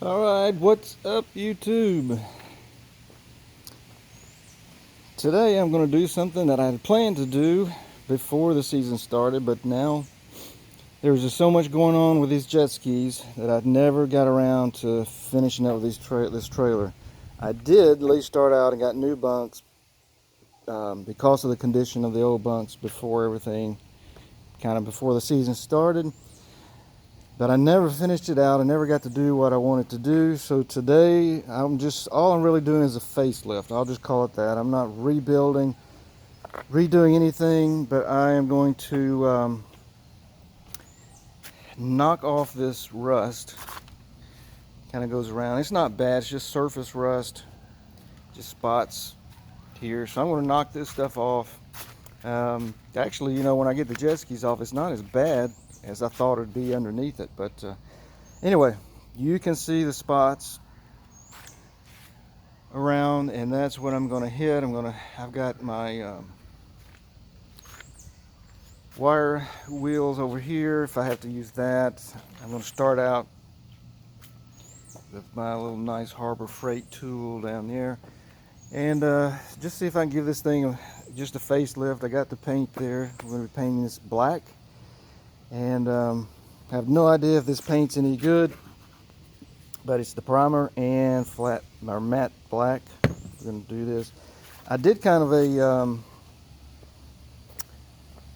Alright, what's up YouTube? Today I'm going to do something that I had planned to do before the season started, but now there's just so much going on with these jet skis that I've never got around to finishing up with this trailer. I did at least start out and got new bunks because of the condition of the old bunks before the season started. But I never finished it out. I never got to do what I wanted to do. So today, all I'm really doing is a facelift. I'll just call it that. I'm not redoing anything, but I am going to knock off this rust. Kind of goes around. It's not bad. It's just surface rust, just spots here. So I'm going to knock this stuff off. Actually, when I get the jet skis off, it's not as bad as I thought it'd be underneath it. But anyway, you can see the spots around, and that's what I'm going to hit. I've got my wire wheels over here. If I have to use that, I'm going to start out with my little nice Harbor Freight tool down there, and just see if I can give this thing just a facelift. I got the paint there. I'm going to be painting this black. And I have no idea if this paint's any good, but it's the primer and matte black. We're going to do this. I did kind of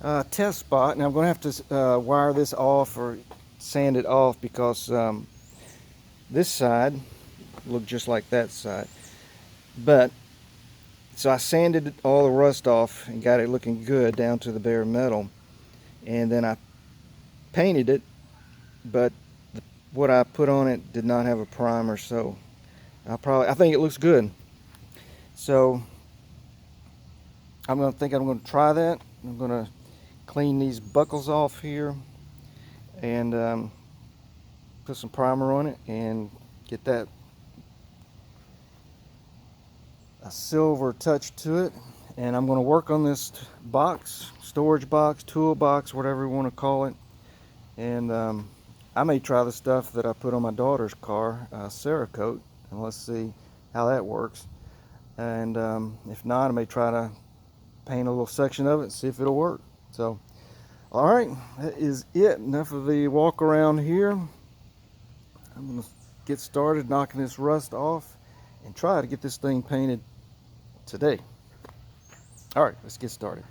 a test spot, and I'm going to have to wire this off or sand it off because this side looked just like that side. So I sanded all the rust off and got it looking good down to the bare metal, and then I painted it, but what I put on it did not have a primer, so I think it looks good. So I'm going to try that. I'm going to clean these buckles off here and put some primer on it and get that a silver touch to it. And I'm going to work on this box, storage box, tool box, whatever you want to call it. And I may try the stuff that I put on my daughter's car, Cerakote, and let's see how that works. And if not, I may try to paint a little section of it and see if it'll work. So, all right, that is it. Enough of the walk around here. I'm going to get started knocking this rust off and try to get this thing painted today. All right, let's get started.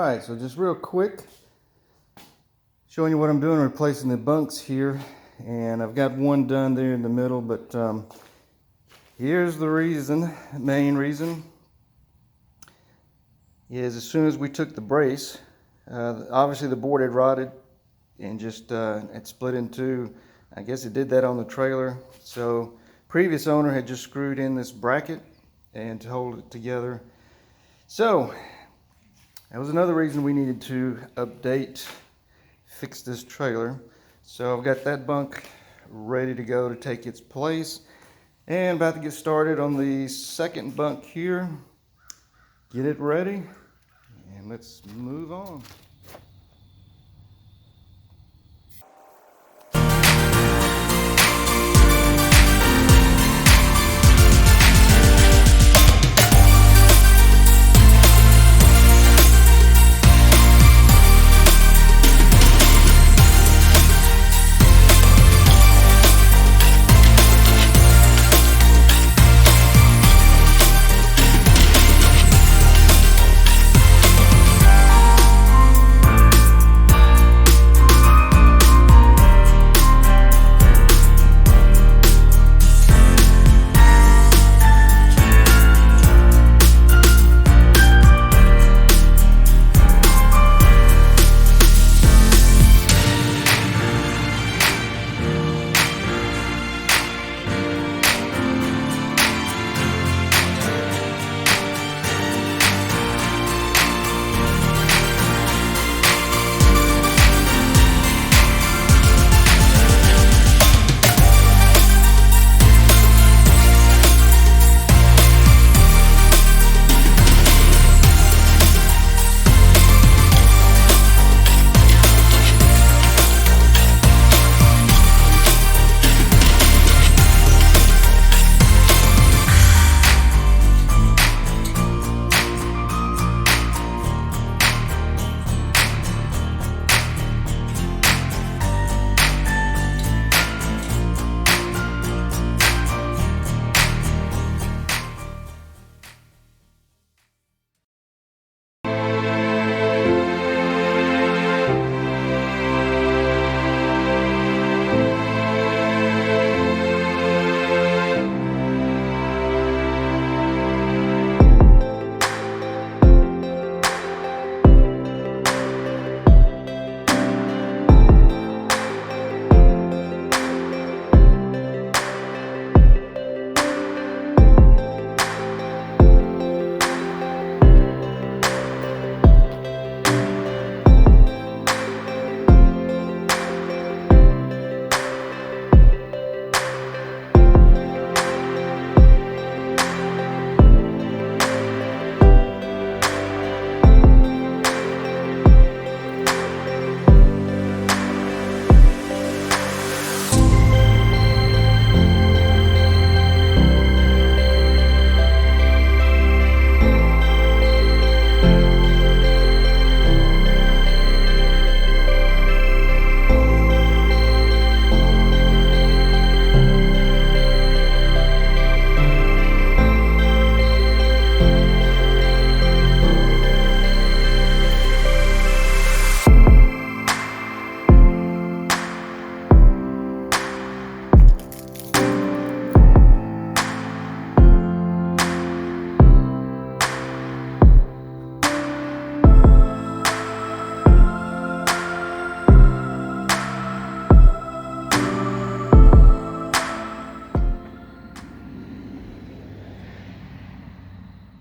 Alright, so just real quick, showing you what I'm doing, replacing the bunks here. And I've got one done there in the middle, but here's the reason, main reason, is as soon as we took the brace, obviously the board had rotted and just it split in two. I guess it did that on the trailer. So previous owner had just screwed in this bracket and to hold it together. So that was another reason we needed to update, fix this trailer. So I've got that bunk ready to go to take its place, and about to get started on the second bunk here. Get it ready, and let's move on.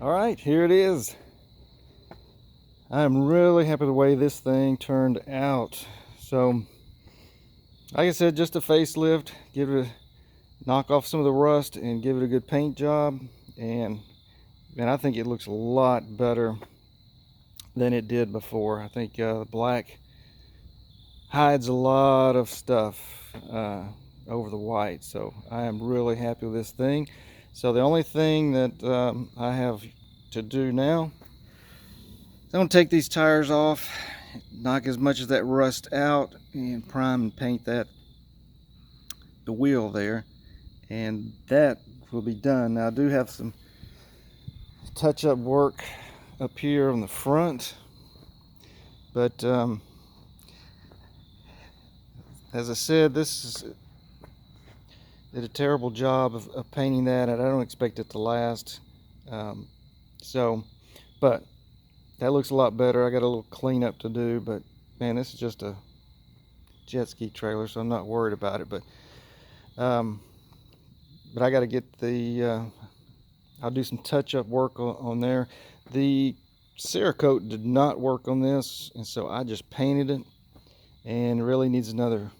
All right, here it is. I'm really happy the way this thing turned out. So, like I said, just a facelift, give it a knock off some of the rust and give it a good paint job. And man, I think it looks a lot better than it did before. I think the black hides a lot of stuff over the white. So I am really happy with this thing. So the only thing that I have to do now, I'm going to take these tires off, knock as much of that rust out, and prime and paint the wheel there, and that will be done. Now I do have some touch-up work up here on the front. But as I said, did a terrible job of painting that, and I don't expect it to last. Um, but that looks a lot better. I got a little cleanup to do, but man, this is just a jet ski trailer, so I'm not worried about it. Um, but I got to get I'll do some touch-up work on there. The Cerakote did not work on this, and so I just painted it, and it really needs another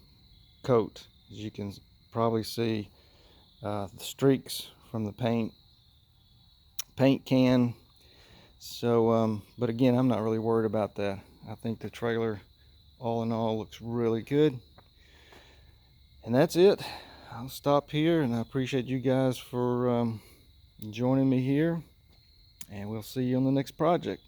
coat. As you can probably see, the streaks from the paint can. So, but again, I'm not really worried about that. I think the trailer, all in all, looks really good. And that's it. I'll stop here, and I appreciate you guys for joining me here, and we'll see you on the next project.